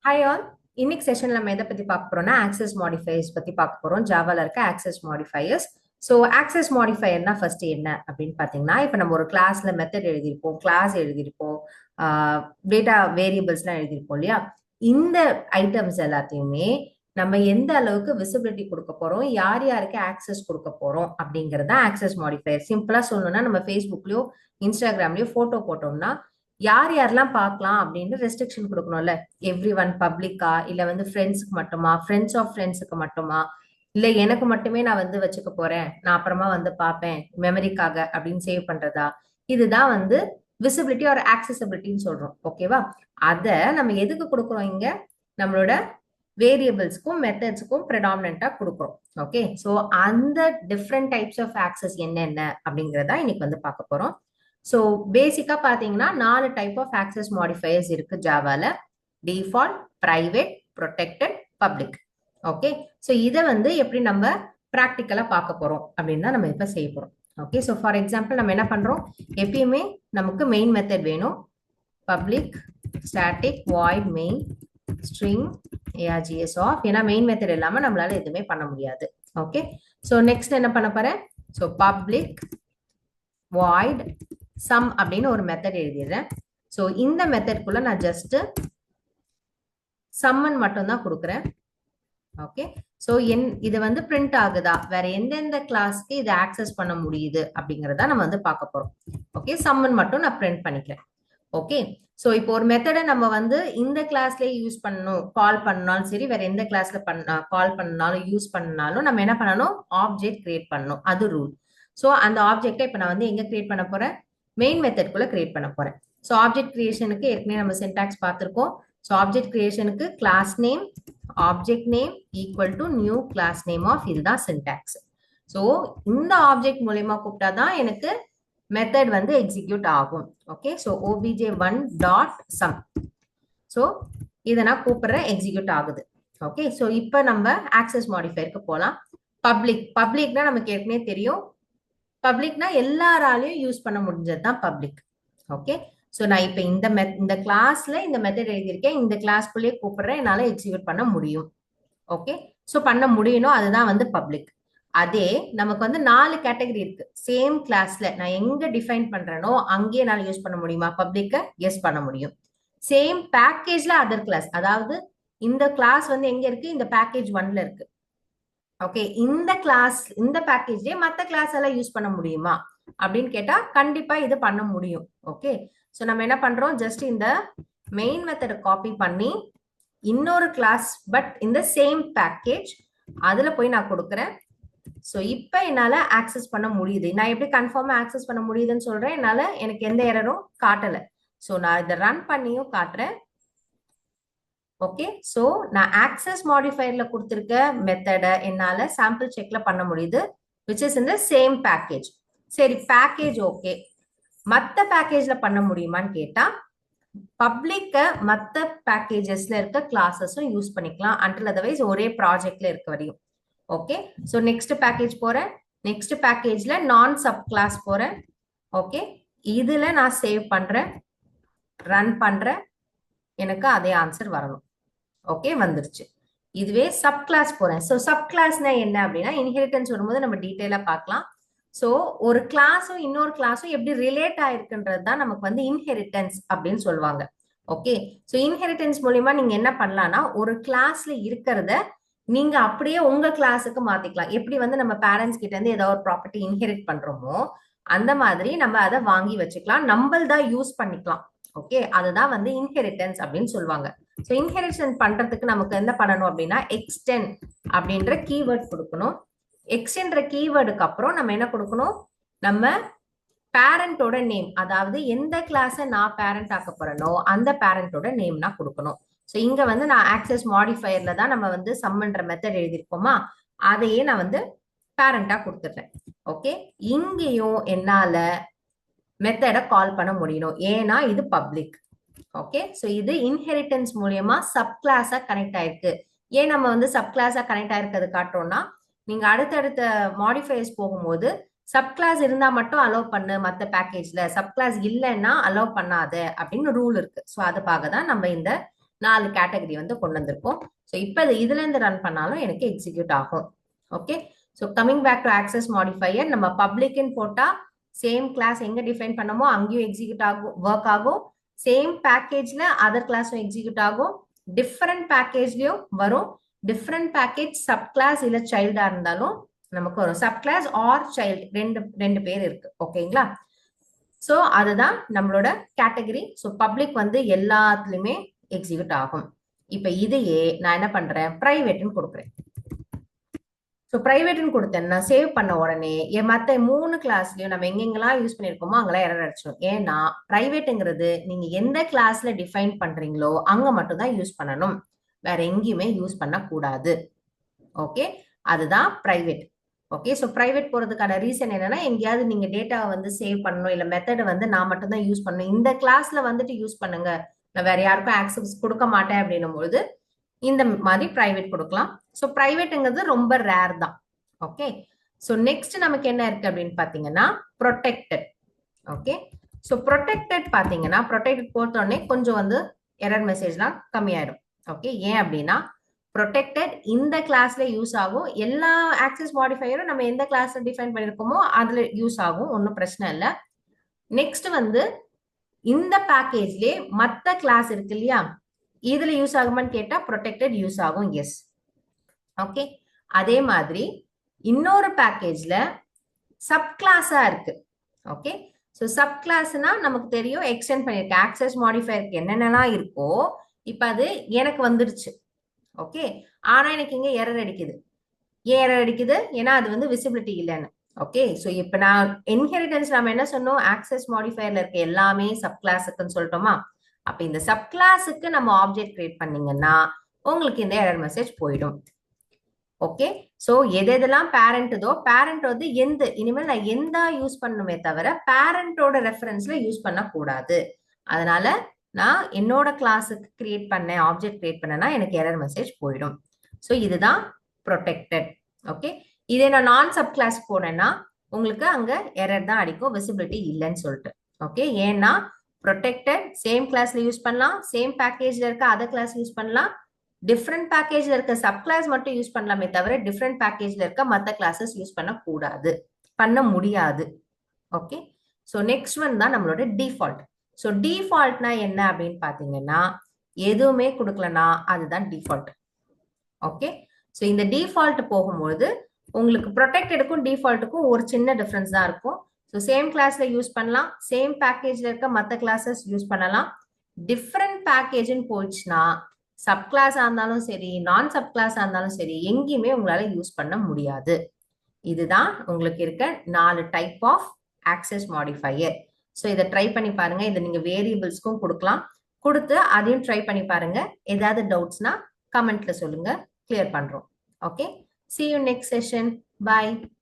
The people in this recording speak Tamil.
Hi all. இன்னைக்கு செஷன்ல நம்ம எதை பத்தி பார்க்க போறோம்னா ஆக்சஸ் மாடிஃபயர்ஸ் பத்தி பார்க்க போறோம். ஜாவால இருக்க ஆக்சஸ் மாடிஃபயர்ஸ். ஸோ ஆக்சஸ் மாடிஃபயர்னா ஃபர்ஸ்ட் என்ன அப்படின்னு பார்த்தீங்கன்னா, இப்போ நம்ம ஒரு கிளாஸ்ல மெத்தட் எழுதியிருப்போம், கிளாஸ் எழுதியிருப்போம், டேட்டா வேரியபிள்ஸ்லாம் எழுதியிருப்போம் இல்லையா? இந்த ஐட்டம்ஸ் எல்லாத்தையுமே நம்ம எந்த அளவுக்கு விசிபிலிட்டி கொடுக்க போறோம், யார் யாருக்கு ஆக்சஸ் கொடுக்க போறோம் அப்படிங்கறத ஆக்சஸ் மாடிஃபயர். சிம்பிளா சொல்லணும்னா நம்ம ஃபேஸ்புக்லயோ இன்ஸ்டாகிராம்லயோ போட்டோ போட்டோம்னா யார் யாரெல்லாம் பார்க்கலாம் அப்படின்னு ரெஸ்ட்ரிக்ஷன் கொடுக்கணும்ல. எவ்ரி ஒன் பப்ளிக்கா, இல்ல வந்து ஃப்ரெண்ட்ஸுக்கு மட்டுமா, ஃப்ரெண்ட்ஸ் ஆஃப் ஃப்ரெண்ட்ஸுக்கு மட்டுமா, இல்ல எனக்கு மட்டுமே நான் வந்து வச்சுக்க போறேன், நான் அப்புறமா வந்து பார்ப்பேன் மெமரிக்காக அப்படின்னு சேவ் பண்றதா. இதுதான் வந்து விசிபிலிட்டி ஒரு ஆக்சசபிலிட்டின்னு சொல்றோம். ஓகேவா? அத நம்ம எதுக்கு கொடுக்குறோம் இங்க? நம்மளோட வேரியபிள்ஸ்க்கும் மெத்தட்ஸ்க்கும் ப்ரெடாமினண்டா கொடுக்குறோம். ஓகே, ஸோ அந்த டிஃப்ரெண்ட் டைப்ஸ் ஆஃப் ஆக்சஸ் என்னென்ன அப்படிங்கறத இன்னைக்கு வந்து பார்க்க போறோம். ஸோ பேசிக்கா பாத்தீங்கன்னா 4 டைப் ஆஃப் ஆக்சஸ் மாடிஃபயர்ஸ் இருக்கு ஜாவால. Default, private, protected, public. Okay, so இதை வந்து எப்படி நம்ம ப்ராக்டிக்கலா பார்க்க போறோம் அப்படின்னு தான் நம்ம இப்ப செய்ய போறோம். ஓகே, ஸோ ஃபார் எக்ஸாம்பிள் நம்ம என்ன பண்றோம், எப்பயுமே நமக்கு மெயின் மெத்தட் வேணும். Public static void main string args ஆஃப், ஏன்னா மெயின் மெத்தட் இல்லாம நம்மளால எதுவுமே பண்ண முடியாது. ஓகே, ஸோ நெக்ஸ்ட் என்ன பண்ண போறேன், ஸோ பப்ளிக் வாய்ட் சம் அப்படின்னு ஒரு மெத்தட் எழுதிடுறேன். ஸோ இந்த மெத்தட்குள்ள நான் ஜஸ்ட் சம்மன் மட்டும் தான் கொடுக்குறேன். ஓகே, ஸோ இது வந்து பிரிண்ட் ஆகுதா, வேற எந்தெந்த கிளாஸ்க்கு இதை ஆக்சஸ் பண்ண முடியுது அப்படிங்கறத நம்ம வந்து பார்க்க போறோம். ஓகே, சம்மன் மட்டும் நான் பிரிண்ட் பண்ணிக்கிறேன். ஓகே, ஸோ இப்போ ஒரு மெத்தடை நம்ம வந்து இந்த கிளாஸ்லயே யூஸ் பண்ணணும், கால் பண்ணாலும் சரி, வேற எந்த கிளாஸ்ல கால் பண்ணாலும் யூஸ் பண்ணாலும் நம்ம என்ன பண்ணணும், ஆப்ஜெக்ட் கிரியேட் பண்ணணும். அது ரூல். ஸோ அந்த ஆப்ஜெக்டை இப்போ நான் வந்து எங்க கிரியேட் பண்ண போறேன், மெயின் மெத்தட்குள்ள கிரியேட் பண்ண போறேன். ஸோ ஆப்ஜெக்ட் கிரியேஷனுக்கு ஏற்கனவே நம்ம சின்டாக்ஸ் பார்த்திருக்கோம். ஸோ ஆப்ஜெக்ட் கிரியேஷனுக்கு class name object name equal to new class name of, இதுதான் சின்டாக்ஸ். ஸோ இந்த ஆப்ஜெக்ட் மூலயமா கூப்பிட்டாதான் எனக்கு மெத்தட் வந்து எக்ஸிக்யூட் ஆகும். Okay, so obj1 dot sum. So இதை நான் கூப்பிடுறேன், எக்ஸிக்யூட் ஆகுது. ஓகே, ஸோ இப்போ நம்ம ஆக்சஸ் மாடிஃபயருக்கு போகலாம். பப்ளிக்னா நமக்கு ஏற்கனவே தெரியும். பப்ளிக்னா எல்லாராலையும் யூஸ் பண்ண முடிஞ்சது தான் பப்ளிக். ஓகே, ஸோ நான் இப்போ இந்த கிளாஸ்ல இந்த மெத்தட் எழுதியிருக்கேன், இந்த கிளாஸ்க்குள்ளேயே கூப்பிடுறேன், என்னால் எக்ஸிக்யூட் பண்ண முடியும். ஓகே, ஸோ பண்ண முடியணும், அதுதான் வந்து பப்ளிக். அதே நமக்கு வந்து 4 கேட்டகரி இருக்கு. சேம் கிளாஸ்ல நான் எங்க டிஃபைன் பண்றேனோ அங்கேயே என்னால் யூஸ் பண்ண முடியுமா பப்ளிக்க? எஸ், பண்ண முடியும். சேம் பேக்கேஜ்ல அதர் கிளாஸ், அதாவது இந்த கிளாஸ் வந்து எங்க இருக்கு, இந்த பேக்கேஜ் 1ல இருக்கு. ஓகே, இந்த கிளாஸ் இந்த பேக்கேஜ்லயே மற்ற கிளாஸ் எல்லாம் யூஸ் பண்ண முடியுமா அப்படின்னு கேட்டா கண்டிப்பா இது பண்ண முடியும். ஓகே, ஸோ நம்ம என்ன பண்றோம், ஜஸ்ட் இந்த மெயின் மெத்தடை காப்பி பண்ணி இன்னொரு கிளாஸ் பட் இந்த சேம் பேக்கேஜ் அதுல போய் நான் கொடுக்குறேன். ஸோ இப்போ என்னால ஆக்சஸ் பண்ண முடியுது. நான் எப்படி கன்ஃபார்மா ஆக்சஸ் பண்ண முடியுதுன்னு சொல்றேன், என்னால எனக்கு எந்த எரரும் காட்டல. ஸோ நான் இதை ரன் பண்ணியும் காட்டுறேன். ஓகே, ஸோ நான் ஆக்சஸ் மாடிஃபயர்ல கொடுத்துருக்க மெத்தடை என்னால சாம்பிள் செக்ல பண்ண முடியுது, விச் இஸ் இந்த சேம் பேக்கேஜ். சரி, பேக்கேஜ் ஓகே, மற்ற பேக்கேஜ்ல பண்ண முடியுமான்னு கேட்டா பப்ளிக்க மற்ற பேக்கேஜஸ்ல இருக்க கிளாஸஸும் யூஸ் பண்ணிக்கலாம், அன்டில் அதர்வைஸ் ஒரே ப்ராஜெக்ட்ல இருக்க வரையும். ஓகே, ஸோ நெக்ஸ்ட் பேக்கேஜ் போறேன். நெக்ஸ்ட் பேக்கேஜ்ல நான் சப் கிளாஸ் போறேன். ஓகே, இதுல நான் சேவ் பண்றேன், ரன் பண்றேன், எனக்கு அதே ஆன்சர் வரணும். ஓகே, வந்துருச்சு. இதுவே சப் கிளாஸ் போறேன். ஸோ சப் கிளாஸ்னா என்ன அப்படின்னா, இன்ஹெரிட்டன்ஸ் வரும்போது நம்ம டீட்டெயிலா பார்க்கலாம். ஸோ ஒரு கிளாஸும் இன்னொரு கிளாஸும் எப்படி ரிலேட் ஆயிருக்குன்றது தான் நமக்கு வந்து இன்ஹெரிட்டன்ஸ் அப்படின்னு சொல்லுவாங்க. ஓகே, ஸோ இன்ஹெரிட்டன்ஸ் மூலியமா நீங்க என்ன பண்ணலாம்னா, ஒரு கிளாஸ்ல இருக்கிறத நீங்க அப்படியே உங்க கிளாஸுக்கு மாத்திக்கலாம். எப்படி வந்து நம்ம பேரண்ட்ஸ் கிட்ட இருந்து ஏதாவது ஒரு ப்ராப்பர்ட்டி இன்ஹெரிட் பண்றோமோ அந்த மாதிரி நம்ம அதை வாங்கி வச்சுக்கலாம், நம்மள்தான் யூஸ் பண்ணிக்கலாம். ஓகே, அதுதான் வந்து இன்ஹெரிட்டன்ஸ் அப்படின்னு சொல்லுவாங்க. ஸோ இன்ஹெரிட்டன்ஸ் பண்றதுக்கு நமக்கு என்ன பண்ணணும் அப்படின்னா, எக்ஸ்டெண்ட் அப்படின்ற கீவேர்ட் கொடுக்கணும். எக்ஸ்டென்ற கீவேர்டுக்கு அப்புறம் நம்ம என்ன கொடுக்கணும், நம்ம பேரண்டோட நேம், அதாவது எந்த கிளாஸை நான் பேரண்ட் ஆக்க போறேனோ அந்த பேரண்டோட நேம் நான் கொடுக்கணும். ஸோ இங்க வந்து நான் ஆக்சஸ் மாடிஃபயர்ல தான் நம்ம வந்து சம்ன்ற மெத்தட் எழுதியிருக்கோமா, அதையே நான் வந்து பேரண்டா கொடுத்துட்றேன். ஓகே, இங்கேயும் என்னால மெத்தடை கால் பண்ண முடியணும், ஏன்னா இது பப்ளிக். ஓகே, ஸோ இது இன்ஹெரிட்டன்ஸ் மூலியமா சப் கிளாஸா கனெக்ட் ஆயிருக்கு. ஏன் நம்ம வந்து சப் கிளாஸா கனெக்ட் ஆயிருக்கிறது காட்டுறோம்னா, நீங்க அடுத்தடுத்த மாடிஃபயர்ஸ் போகும்போது சப் கிளாஸ் இருந்தா மட்டும் அலோவ் பண்ணு மற்ற பேக்கேஜ்ல, சப் கிளாஸ் இல்லைன்னா அலோவ் பண்ணாத அப்படின்னு ரூல் இருக்கு. ஸோ அதுக்காக தான் நம்ம இந்த 4 கேட்டகரி வந்து கொண்டு வந்திருக்கோம். ஸோ இப்போ இதுல இருந்து ரன் பண்ணாலும் எனக்கு எக்ஸிக்யூட் ஆகும். Okay, so coming back to access modifier, நம்ம பப்ளிக்னு போட்டா சேம் கிளாஸ் எங்க டிஃபைன் பண்ணமோ அங்கேயும் எக்ஸிக்யூட் ஆகும், ஒர்க் ஆகும். சேம் பேக்கேஜ்ல அதர் கிளாஸும் எக்ஸிக்யூட் ஆகும். டிஃப்ரெண்ட் பேக்கேஜ்லயும் வரும். டிஃப்ரெண்ட் பேக்கேஜ் சப் கிளாஸ் இல்ல சைல்டா இருந்தாலும் நமக்கு வரும். சப் கிளாஸ் ஆர் சைல்டு ரெண்டு பேர் இருக்கு. ஓகேங்களா? ஸோ அதுதான் நம்மளோட கேட்டகரி. ஸோ பப்ளிக் வந்து எல்லாத்துலயுமே எக்ஸிக்யூட் ஆகும். இப்ப இதையே நான் என்ன பண்றேன், பிரைவேட்னு கொடுக்குறேன். ஸோ பிரைவேட்னு கொடுத்தேன்னா சேவ் பண்ண உடனே மற்ற 3 கிளாஸ்லயும் நம்ம எங்கெங்கெல்லாம் யூஸ் பண்ணிருக்கோமோ அங்கெல்லாம் எரர் அடிச்சிடும். ஏன்னா பிரைவேட்டுங்கிறது நீங்க எந்த கிளாஸ்ல டிஃபைன் பண்றீங்களோ அங்க மட்டும் தான் யூஸ் பண்ணணும், வேற எங்கேயுமே யூஸ் பண்ண கூடாது. ஓகே, அதுதான் பிரைவேட். ஓகே, ஸோ பிரைவேட் போறதுக்கான ரீசன் என்னன்னா, எங்கேயாவது நீங்க டேட்டாவை வந்து சேவ் பண்ணணும், இல்ல மெத்தட் வந்து நான் மட்டும் தான் யூஸ் பண்ணணும், இந்த கிளாஸ்ல வந்துட்டு யூஸ் பண்ணுங்க, நான் வேற யாருக்கும் ஆக்சஸ் கொடுக்க மாட்டேன் அப்படின்னும் பொழுது இந்த மாதிரி பிரைவேட் கொடுக்கலாம். ஸோ பிரைவேட்ங்கிறது ரொம்ப ரேர் தான். ஓகே, ஸோ நெக்ஸ்ட் நமக்கு என்ன இருக்கு அப்படின்னு பாத்தீங்கன்னா ப்ரொடெக்டட். ஓகே, ஸோ ப்ரொடெக்டட் பாத்தீங்கன்னா ப்ரொடெக்டட் போட்டோடனே கொஞ்சம் வந்து எரர் மெசேஜ்லாம் கம்மியாயிடும். ஓகே, ஏன் அப்படின்னா ப்ரொடெக்டட் இந்த கிளாஸ்ல யூஸ் ஆகும். எல்லா ஆக்சஸ் மாடிஃபையரும் நம்ம எந்த கிளாஸ்ல டிஃபைன் பண்ணிருக்கோமோ அதுல யூஸ் ஆகும், ஒன்றும் பிரச்சனை இல்லை. நெக்ஸ்ட் வந்து இந்த பேக்கேஜ்லயே மற்ற கிளாஸ் இருக்கு இல்லையா, இதுல யூஸ் ஆகுமான்னு கேட்டா ப்ரொடெக்டட் யூஸ் ஆகும், எஸ். ஓகே, அதே மாதிரி இன்னொரு பேக்கேஜ்ல சப் கிளாஸா இருக்கு. ஓகே, ஸோ சப் கிளாஸ்னா நமக்கு தெரியும், எக்ஸ்டெண்ட் பண்ணிருக்கேன். ஆக்சஸ் மாடிஃபையருக்கு என்னென்னலாம் இருக்கோ இப்ப அது எனக்கு வந்துருச்சு. ஓகே, ஆனா எனக்கு இங்க எரர் அடிக்குது. ஏன் எரர் அடிக்குது? ஏன்னா அது வந்து விசிபிலிட்டி இல்லைன்னு. ஓகே, ஸோ இப்ப நான் இன்ஹெரிட்டன்ஸ் நம்ம என்ன சொன்னோம், ஆக்சஸ் மாடிஃபையர்ல இருக்க எல்லாமே சப் கிளாஸுக்குன்னு சொல்லிட்டோமா? அப்ப இந்த சப் கிளாஸுக்கு நம்ம ஆப்ஜெக்ட் கிரியேட் பண்ணீங்கன்னா உங்களுக்கு இந்த எரர் மெசேஜ் போயிடும். ஓகே, ஸோ எதெல்லாம் பேரண்ட்தோ பேரண்ட் வந்து இனிமேல் நான் எந்த யூஸ் பண்ணணுமே தவிர பேரண்டோட ரெஃபரன்ஸ்ல யூஸ் பண்ணக்கூடாது. அதனால நான் என்னோட கிளாஸுக்கு கிரியேட் பண்ணேன், ஆப்ஜெக்ட் கிரியேட் பண்ணேன்னா எனக்கு எரர் மெசேஜ் போயிடும். ஸோ இதுதான் ப்ரொடெக்டட். ஓகே, இதே நான் நான் சப் கிளாஸ் போனேன்னா உங்களுக்கு அங்க எரர் தான் அடிக்கும், விசிபிலிட்டி இல்லைன்னு சொல்லிட்டு. ஓகே, ஏன்னா ப்ரொடெக்டட் சேம் கிளாஸ்ல யூஸ் பண்ணலாம், சேம் பேக்கேஜ்ல இருக்க அதர் கிளாஸ் யூஸ் பண்ணலாம், டிஃப்ரெண்ட் பேக்கேஜ்ல இருக்க சப் கிளாஸ் மட்டும் யூஸ் பண்ணலாமே தவிர டிஃப்ரெண்ட் பேக்கேஜ்ல இருக்க மற்ற கிளாஸஸ் யூஸ் பண்ண கூடாது, பண்ண முடியாது. ஓகே, ஸோ நெக்ஸ்ட் ஒன் தான் நம்மளோட டிஃபால்ட். ஸோ டிஃபால்ட்னா என்ன அப்படின்னு பாத்தீங்கன்னா எதுவுமே கொடுக்கலனா அதுதான் டிஃபால்ட். ஓகே, ஸோ இந்த டிஃபால்ட் போகும்போது உங்களுக்கு ப்ரொடெக்டடுக்கும் டிஃபால்ட்டுக்கும் ஒரு சின்ன டிஃபரன்ஸ் தான் இருக்கும். ஸோ சேம் கிளாஸ்ல யூஸ் பண்ணலாம், சேம் பேக்கேஜ்ல இருக்க மற்ற கிளாஸஸ் யூஸ் பண்ணலாம். டிஃப்ரெண்ட் பேக்கேஜ்னு போயிடுச்சுன்னா சப் கிளாஸா இருந்தாலும் சரி, நான் சப் கிளாஸா இருந்தாலும் சரி, எங்கேயுமே உங்களால யூஸ் பண்ண முடியாது. இதுதான் உங்களுக்கு இருக்க 4 type of access modifier. So இதை ட்ரை பண்ணி பாருங்க. இதை நீங்க வேரியபிள்ஸ்க்கும் கொடுக்கலாம், கொடுத்து அதையும் ட்ரை பண்ணி பாருங்க. ஏதாவது டவுட்ஸ்னா கமெண்ட்ல சொல்லுங்க, கிளியர் பண்றோம். Okay, see you next session. Bye.